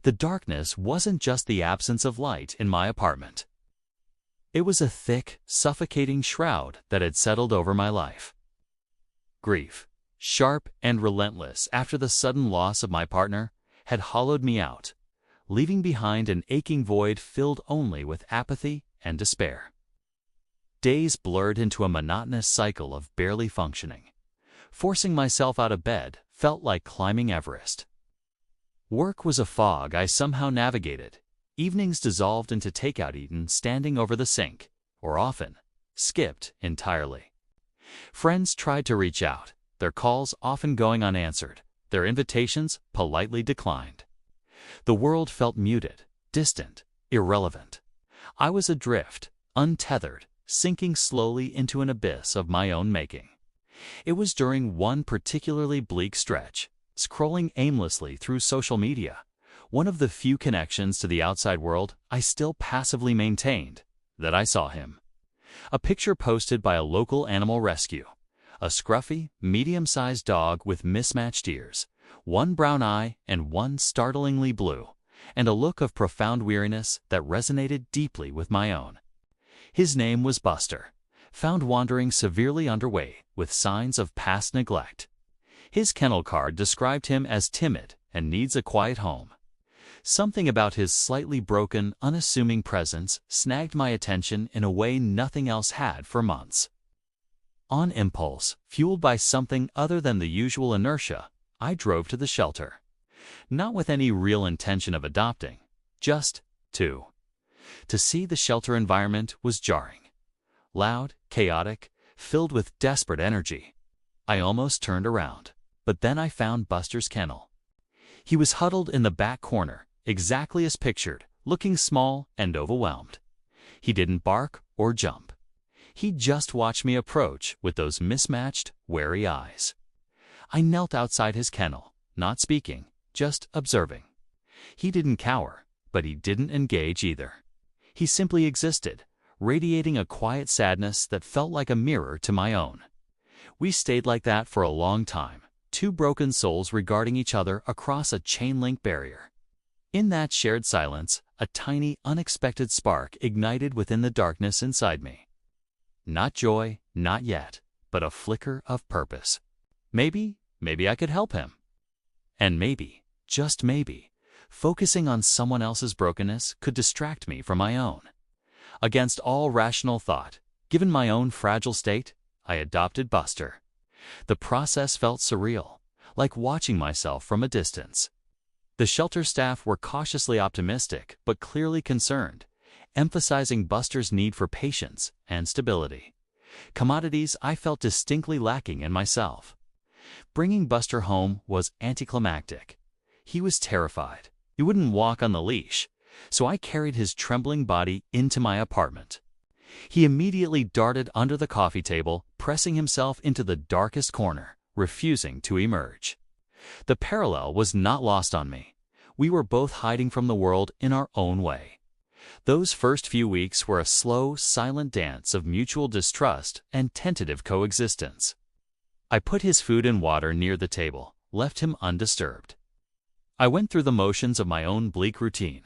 The darkness wasn't just the absence of light in my apartment. It was a thick, suffocating shroud that had settled over my life. Grief, sharp and relentless after the sudden loss of my partner, had hollowed me out, leaving behind an aching void filled only with apathy and despair. Days blurred into a monotonous cycle of barely functioning. Forcing myself out of bed felt like climbing Everest. Work was a fog I somehow navigated. Evenings dissolved into takeout eaten standing over the sink, or often skipped entirely. Friends tried to reach out, their calls often going unanswered, their invitations politely declined. The world felt muted, distant, irrelevant. I was adrift, untethered, sinking slowly into an abyss of my own making. It was during one particularly bleak stretch, scrolling aimlessly through social media, one of the few connections to the outside world I still passively maintained, that I saw him. A picture posted by a local animal rescue. A scruffy, medium-sized dog with mismatched ears, one brown eye and one startlingly blue, and a look of profound weariness that resonated deeply with my own. His name was Buster, found wandering severely underweight with signs of past neglect. His kennel card described him as timid and needs a quiet home. Something about his slightly broken, unassuming presence snagged my attention in a way nothing else had for months. On impulse, fueled by something other than the usual inertia, I drove to the shelter. Not with any real intention of adopting, just to. To see the shelter environment was jarring. Loud, chaotic, filled with desperate energy. I almost turned around, but then I found Buster's kennel. He was huddled in the back corner, exactly as pictured, looking small and overwhelmed. He didn't bark or jump. He just watched me approach with those mismatched, wary eyes. I knelt outside his kennel, not speaking, just observing. He didn't cower, but he didn't engage either. He simply existed, radiating a quiet sadness that felt like a mirror to my own. We stayed like that for a long time, two broken souls regarding each other across a chain-link barrier. In that shared silence, a tiny, unexpected spark ignited within the darkness inside me. Not joy, not yet, but a flicker of purpose. Maybe I could help him. And maybe, just maybe, focusing on someone else's brokenness could distract me from my own. Against all rational thought, given my own fragile state, I adopted Buster. The process felt surreal, like watching myself from a distance. The shelter staff were cautiously optimistic but clearly concerned, emphasizing Buster's need for patience and stability. Commodities I felt distinctly lacking in myself. Bringing Buster home was anticlimactic. He was terrified. He wouldn't walk on the leash, so I carried his trembling body into my apartment. He immediately darted under the coffee table, pressing himself into the darkest corner, refusing to emerge. The parallel was not lost on me. We were both hiding from the world in our own way. Those first few weeks were a slow, silent dance of mutual distrust and tentative coexistence. I put his food and water near the table, left him undisturbed. I went through the motions of my own bleak routine,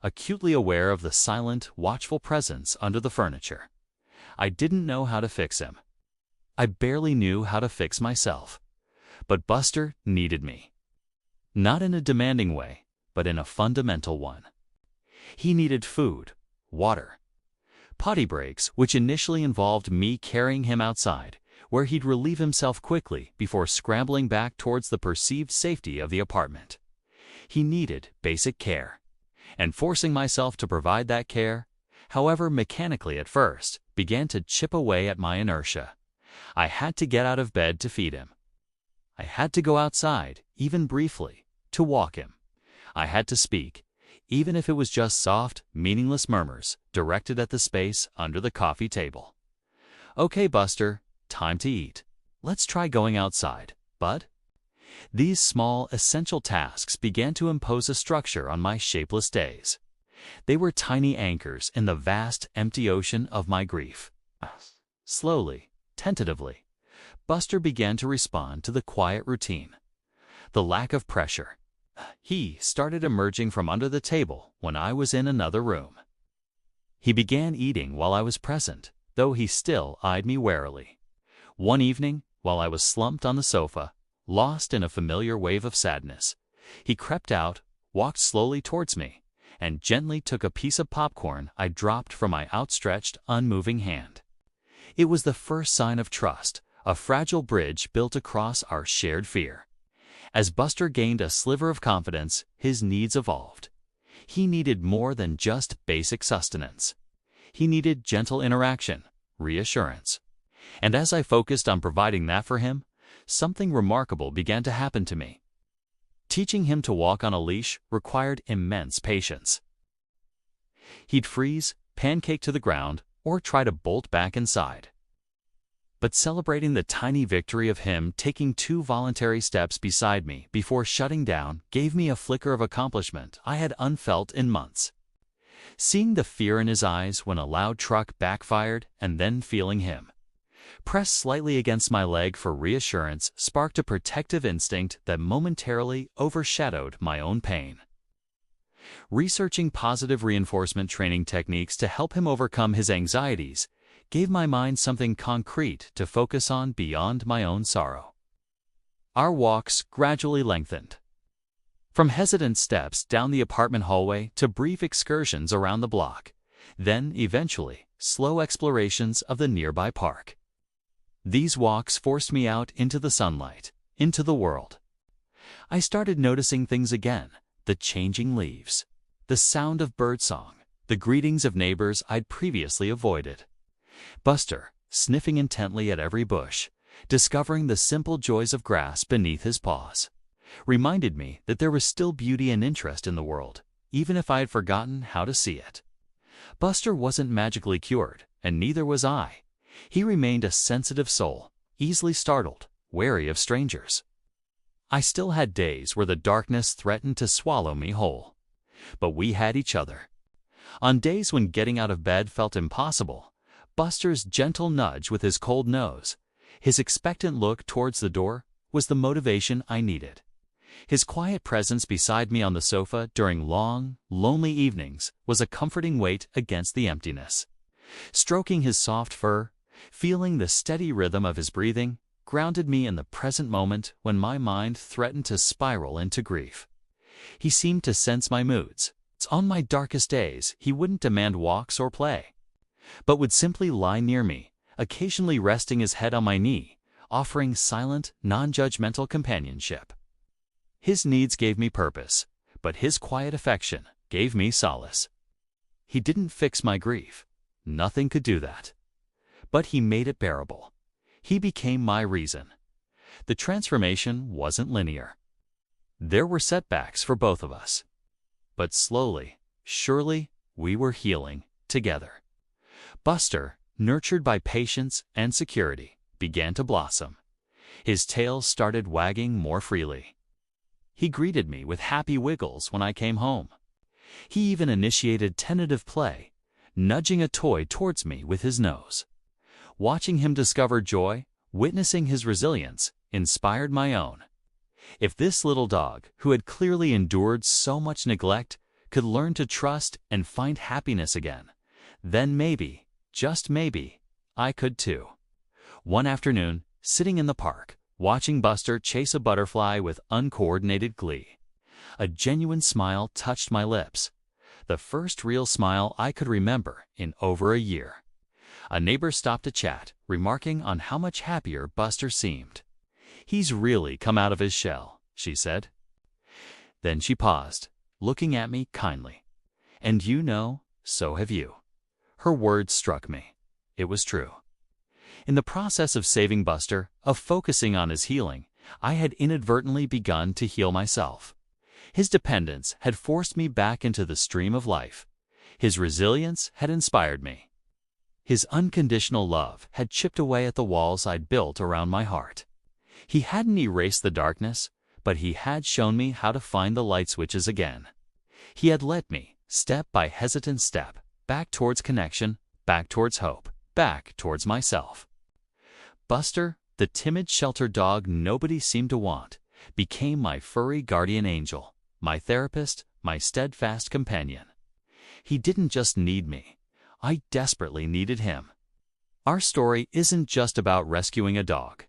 acutely aware of the silent, watchful presence under the furniture. I didn't know how to fix him. I barely knew how to fix myself. But Buster needed me. Not in a demanding way, but in a fundamental one. He needed food, water. Potty breaks, which initially involved me carrying him outside, where he'd relieve himself quickly before scrambling back towards the perceived safety of the apartment. He needed basic care. And forcing myself to provide that care, however mechanically at first, began to chip away at my inertia. I had to get out of bed to feed him. I had to go outside, even briefly, to walk him. I had to speak, even if it was just soft, meaningless murmurs directed at the space under the coffee table. "Okay, Buster, time to eat. Let's try going outside, bud." These small, essential tasks began to impose a structure on my shapeless days. They were tiny anchors in the vast, empty ocean of my grief. Slowly, tentatively, Buster began to respond to the quiet routine. The lack of pressure, He started emerging from under the table when I was in another room. He began eating while I was present, though he still eyed me warily. One evening, while I was slumped on the sofa, lost in a familiar wave of sadness, he crept out, walked slowly towards me, and gently took a piece of popcorn I dropped from my outstretched, unmoving hand. It was the first sign of trust, a fragile bridge built across our shared fear. As Buster gained a sliver of confidence, his needs evolved. He needed more than just basic sustenance. He needed gentle interaction, reassurance. And as I focused on providing that for him, something remarkable began to happen to me. Teaching him to walk on a leash required immense patience. He'd freeze, pancake to the ground, or try to bolt back inside. But celebrating the tiny victory of him taking 2 voluntary steps beside me before shutting down gave me a flicker of accomplishment I had unfelt in months. Seeing the fear in his eyes when a loud truck backfired and then feeling him press slightly against my leg for reassurance sparked a protective instinct that momentarily overshadowed my own pain. Researching positive reinforcement training techniques to help him overcome his anxieties gave my mind something concrete to focus on beyond my own sorrow. Our walks gradually lengthened. From hesitant steps down the apartment hallway to brief excursions around the block, then, eventually, slow explorations of the nearby park. These walks forced me out into the sunlight, into the world. I started noticing things again, the changing leaves, the sound of birdsong, the greetings of neighbors I'd previously avoided. Buster, sniffing intently at every bush, discovering the simple joys of grass beneath his paws, reminded me that there was still beauty and interest in the world, even if I had forgotten how to see it. Buster wasn't magically cured, and neither was I. He remained a sensitive soul, easily startled, wary of strangers. I still had days where the darkness threatened to swallow me whole. But we had each other. On days when getting out of bed felt impossible, Buster's gentle nudge with his cold nose, his expectant look towards the door, was the motivation I needed. His quiet presence beside me on the sofa during long, lonely evenings was a comforting weight against the emptiness. Stroking his soft fur, feeling the steady rhythm of his breathing, grounded me in the present moment when my mind threatened to spiral into grief. He seemed to sense my moods. On my darkest days, he wouldn't demand walks or play, but would simply lie near me, occasionally resting his head on my knee, offering silent, non-judgmental companionship. His needs gave me purpose, but his quiet affection gave me solace. He didn't fix my grief. Nothing could do that. But he made it bearable. He became my reason. The transformation wasn't linear. There were setbacks for both of us. But slowly, surely, we were healing together. Buster, nurtured by patience and security, began to blossom. His tail started wagging more freely. He greeted me with happy wiggles when I came home. He even initiated tentative play, nudging a toy towards me with his nose. Watching him discover joy, witnessing his resilience, inspired my own. If this little dog, who had clearly endured so much neglect, could learn to trust and find happiness again, then maybe, just maybe, I could too. One afternoon, sitting in the park, watching Buster chase a butterfly with uncoordinated glee, a genuine smile touched my lips. The first real smile I could remember in over a year. A neighbor stopped to chat, remarking on how much happier Buster seemed. "He's really come out of his shell," she said. Then she paused, looking at me kindly. "And you know, so have you." Her words struck me. It was true. In the process of saving Buster, of focusing on his healing, I had inadvertently begun to heal myself. His dependence had forced me back into the stream of life. His resilience had inspired me. His unconditional love had chipped away at the walls I'd built around my heart. He hadn't erased the darkness, but he had shown me how to find the light switches again. He had led me, step by hesitant step, back towards connection, back towards hope, back towards myself. Buster, the timid shelter dog nobody seemed to want, became my furry guardian angel, my therapist, my steadfast companion. He didn't just need me. I desperately needed him. Our story isn't just about rescuing a dog.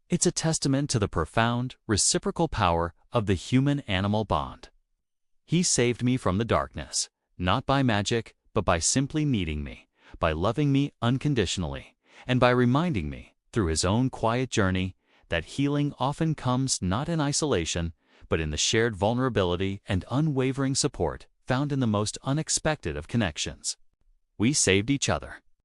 It's a testament to the profound, reciprocal power of the human-animal bond. He saved me from the darkness, not by magic, but by simply needing me, by loving me unconditionally, and by reminding me, through his own quiet journey, that healing often comes not in isolation, but in the shared vulnerability and unwavering support found in the most unexpected of connections. We saved each other.